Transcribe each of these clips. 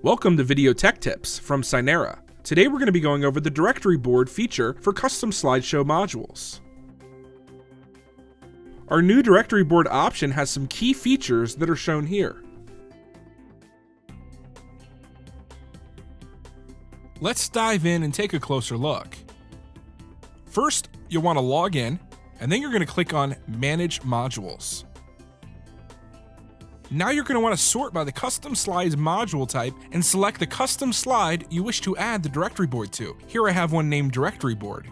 Welcome to Video Tech Tips from Signera. Today we're going to be going over the directory board feature for custom slideshow modules. Our new directory board option has some key features that are shown here. Let's dive in and take a closer look. First, you'll want to log in, and then you're going to click on Manage Modules. Now you're going to want to sort by the custom slides module type and select the custom slide you wish to add the directory board to. Here I have one named directory board.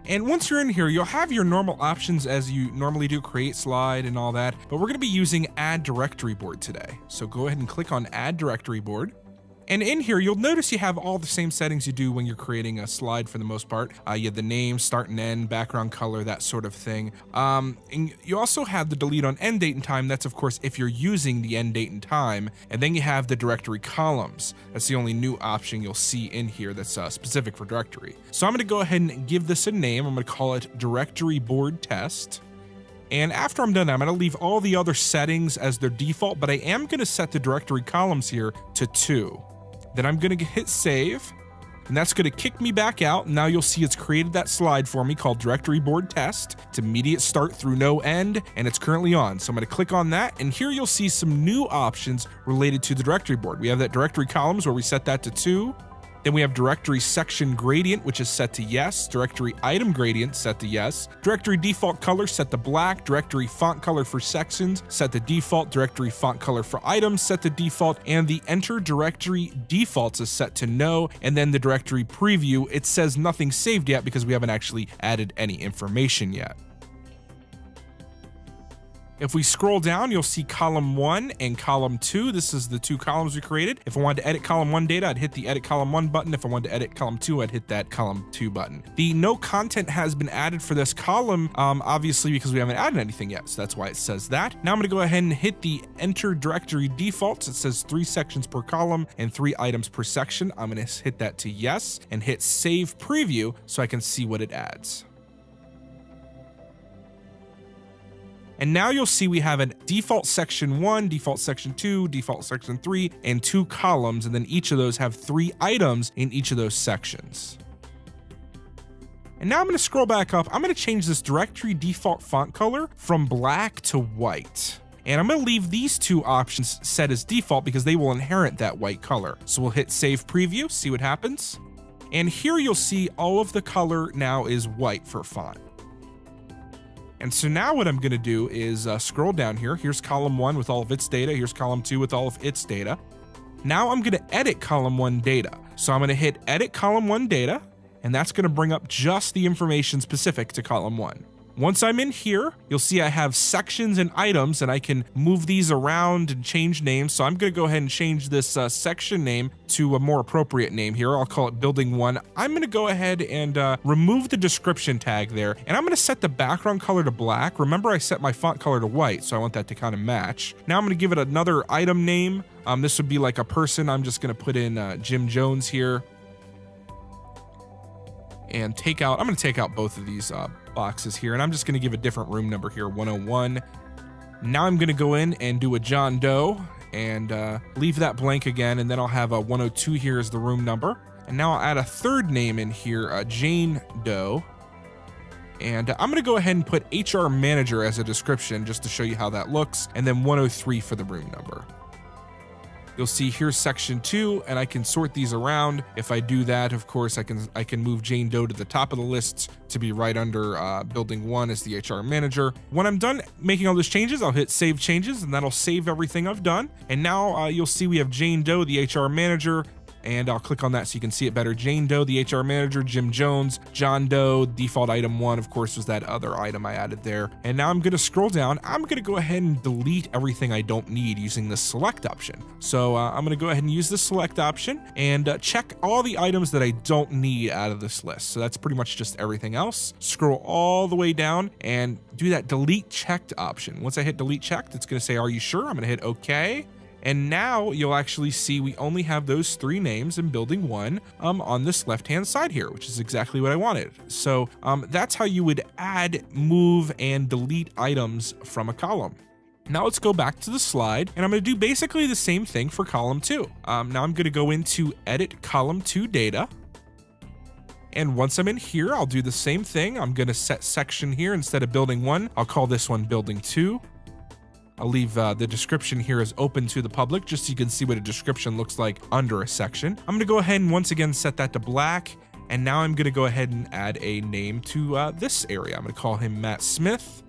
And once you're in here, you'll have your normal options as you normally do, create slide and all that, but we're going to be using add directory board today. So go ahead and click on add directory board. And in here, you'll notice you have all the same settings you do when you're creating a slide for the most part. You have the name, start and end, background color, that sort of thing. And you also have the delete on end date and time. That's, of course, if you're using the end date and time. And then you have the directory columns. That's the only new option you'll see in here that's specific for directory. So I'm going to go ahead and give this a name. I'm going to call it directory board test. And after I'm done, I'm going to leave all the other settings as their default, but I am going to set the directory columns here to 2. Then I'm going to hit save, and that's going to kick me back out. Now you'll see it's created that slide for me called directory board test. It's immediate start through no end, and it's currently on. So I'm going to click on that, and here you'll see some new options related to the directory board. We have that directory columns where we set that to 2. Then we have directory section gradient, which is set to yes. Directory item gradient set to yes. Directory default color set to black. Directory font color for sections set to default. Directory font color for items set to default. And the enter directory defaults is set to no. And then the directory preview, it says nothing saved yet because we haven't actually added any information yet. If we scroll down, you'll see column 1 and column 2. This is the 2 columns we created. If I wanted to edit column 1 data, I'd hit the edit column 1 button. If I wanted to edit column 2, I'd hit that column 2 button. The no content has been added for this column, obviously because we haven't added anything yet. So that's why it says that. Now I'm going to go ahead and hit the enter directory defaults. It says 3 sections per column and 3 items per section. I'm going to hit that to yes and hit save preview so I can see what it adds. And now you'll see we have a default section 1, default section 2, default section 3, and 2 columns, and then each of those have 3 items in each of those sections. And now I'm going to scroll back up. I'm going to change this directory default font color from black to white. And I'm going to leave these 2 options set as default because they will inherit that white color. So we'll hit save preview, see what happens. And here you'll see all of the color now is white for font. And so now what I'm going to do is scroll down here. Here's column 1 with all of its data. Here's column 2 with all of its data. Now I'm going to edit column 1 data. So I'm going to hit edit column 1 data, and that's going to bring up just the information specific to column 1. Once I'm in here, you'll see I have sections and items, and I can move these around and change names. So I'm going to go ahead and change this section name to a more appropriate name here. I'll call it building 1. I'm going to go ahead and remove the description tag there, and I'm going to set the background color to black. Remember, I set my font color to white, so I want that to kind of match. Now I'm going to give it another item name. This would be like a person. I'm just going to put in Jim Jones here. And I'm going to take out both of these boxes here, and I'm just going to give a different room number here, 101. Now I'm going to go in and do a John Doe and leave that blank again, and then I'll have a 102 here as the room number. And now I'll add a third name in here, Jane Doe. And I'm going to go ahead and put HR Manager as a description just to show you how that looks, and then 103 for the room number. You'll see here's section 2, and I can sort these around. If I do that, of course, I can move Jane Doe to the top of the list to be right under building 1 as the HR manager. When I'm done making all those changes, I'll hit save changes, and that'll save everything I've done. And now you'll see we have Jane Doe, the HR manager, and I'll click on that so you can see it better. Jane Doe, the HR manager, Jim Jones, John Doe, default item 1, of course, was that other item I added there. And now I'm going to scroll down. I'm going to go ahead and delete everything I don't need using the select option. So I'm going to go ahead and use the select option and check all the items that I don't need out of this list. So that's pretty much just everything else. Scroll all the way down and do that delete checked option. Once I hit delete checked, it's going to say, are you sure? I'm going to hit OK. And now you'll actually see we only have those 3 names in building 1 on this left-hand side here, which is exactly what I wanted. So that's how you would add, move, and delete items from a column. Now let's go back to the slide, and I'm going to do basically the same thing for column 2. Now I'm going to go into Edit Column 2 Data. And once I'm in here, I'll do the same thing. I'm going to set section here. Instead of building 1, I'll call this one building 2. I'll leave the description here as open to the public, just so you can see what a description looks like under a section. I'm going to go ahead and once again set that to black. And now I'm going to go ahead and add a name to this area. I'm going to call him Matt Smith.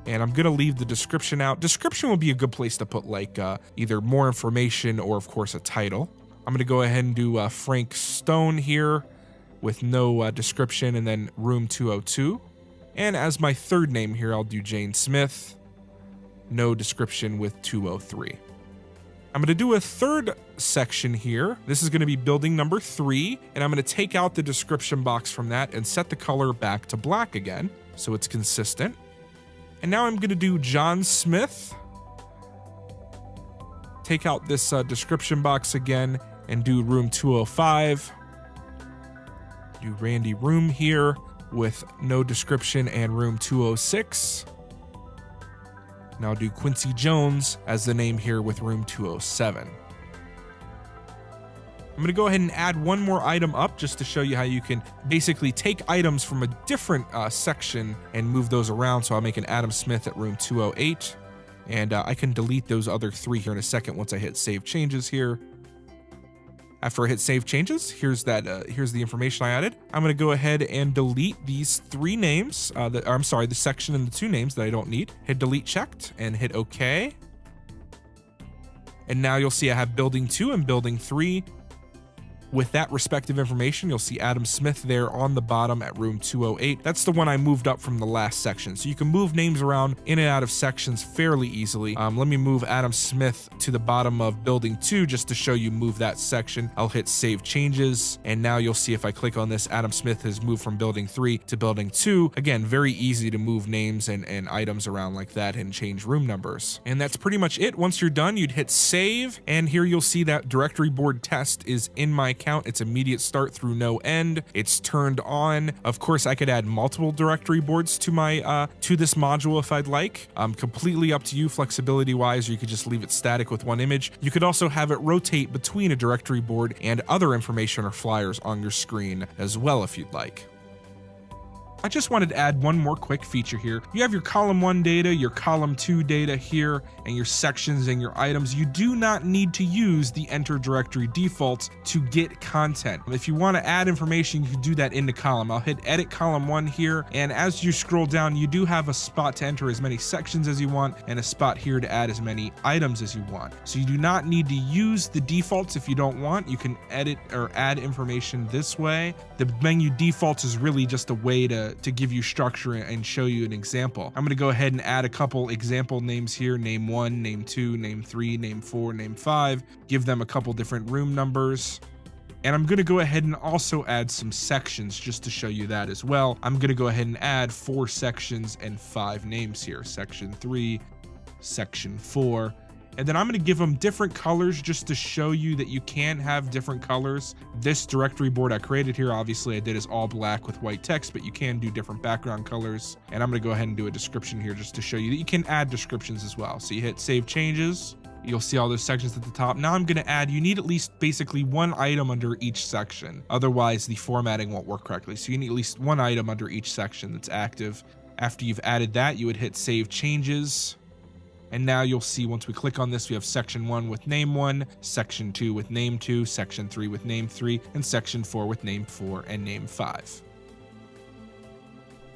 And I'm going to leave the description out. Description will be a good place to put like either more information or of course a title. I'm going to go ahead and do Frank Stone here with no description, and then room 202. And as my third name here, I'll do Jane Smith, no description with 203. I'm going to do a third section here. This is going to be building number 3, and I'm going to take out the description box from that and set the color back to black again so it's consistent. And now I'm going to do John Smith. Take out this description box again and do room 205. Do Randy Room here with no description and room 206. Now do Quincy Jones as the name here with room 207. I'm going to go ahead and add one more item up just to show you how you can basically take items from a different section and move those around. So I'll make an Adam Smith at room 208, and I can delete those other 3 here in a second once I hit Save Changes here. After I hit Save Changes, here's the information I added. I'm going to go ahead and delete these 3 names, the section and the 2 names that I don't need. Hit Delete checked and hit OK. And now you'll see I have building 2 and building 3. With that respective information, you'll see Adam Smith there on the bottom at room 208. That's the one I moved up from the last section. So you can move names around in and out of sections fairly easily. Let me move Adam Smith to the bottom of building 2 just to show you move that section. I'll hit Save Changes, and now you'll see if I click on this, Adam Smith has moved from building 3 to building 2. Again, very easy to move names and items around like that and change room numbers. And that's pretty much it. Once you're done, you'd hit Save, and here you'll see that directory board test is in my account. It's immediate start through no end. It's turned on. Of course, I could add multiple directory boards to my to this module if I'd like. Completely up to you flexibility wise, or you could just leave it static with one image. You could also have it rotate between a directory board and other information or flyers on your screen as well if you'd like. I just wanted to add one more quick feature here. You have your column 1 data, your column 2 data here, and your sections and your items. You do not need to use the enter directory defaults to get content. If you want to add information, you can do that in the column. I'll hit edit column 1 here, and as you scroll down, you do have a spot to enter as many sections as you want and a spot here to add as many items as you want. So you do not need to use the defaults if you don't want. You can edit or add information this way. The menu defaults is really just a way to give you structure and show you an example. I'm going to go ahead and add a couple example names here, name 1, name 2, name 3, name 4, name 5, give them a couple different room numbers. And I'm going to go ahead and also add some sections just to show you that as well. I'm going to go ahead and add 4 sections and 5 names here, section 3, section 4. And then I'm going to give them different colors just to show you that you can have different colors. This directory board I created here, obviously I did is all black with white text, but you can do different background colors. And I'm going to go ahead and do a description here just to show you that you can add descriptions as well. So you hit Save Changes. You'll see all those sections at the top. Now I'm going to add, you need at least basically 1 item under each section. Otherwise the formatting won't work correctly. So you need at least 1 item under each section that's active. After you've added that, you would hit Save Changes. And now you'll see once we click on this, we have section 1 with name 1, section 2 with name 2, section 3 with name 3, and section 4 with name 4 and name 5.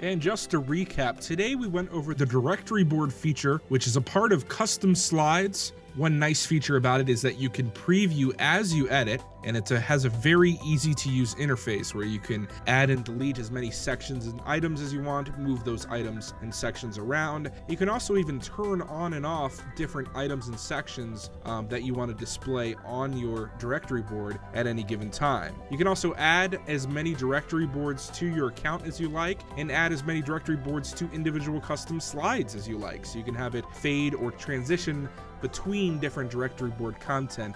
And just to recap, today we went over the directory board feature, which is a part of custom slides. One nice feature about it is that you can preview as you edit, and it has a very easy to use interface where you can add and delete as many sections and items as you want, move those items and sections around. You can also even turn on and off different items and sections that you want to display on your directory board at any given time. You can also add as many directory boards to your account as you like, and add as many directory boards to individual custom slides as you like. So you can have it fade or transition between different directory board content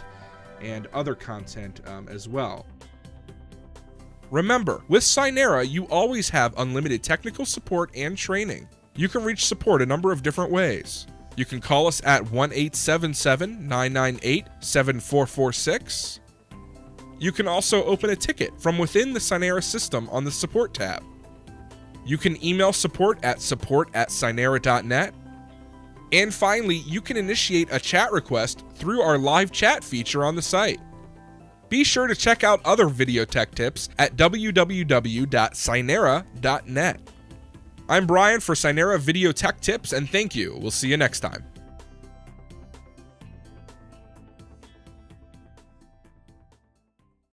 and other content as well. Remember, with Signera, you always have unlimited technical support and training. You can reach support a number of different ways. You can call us at 1-877-998-7446. You can also open a ticket from within the Signera system on the Support tab. You can email support at signera.net. And finally, you can initiate a chat request through our live chat feature on the site. Be sure to check out other video tech tips at www.signera.net. I'm Brian for Signera Video Tech Tips, and thank you. We'll see you next time.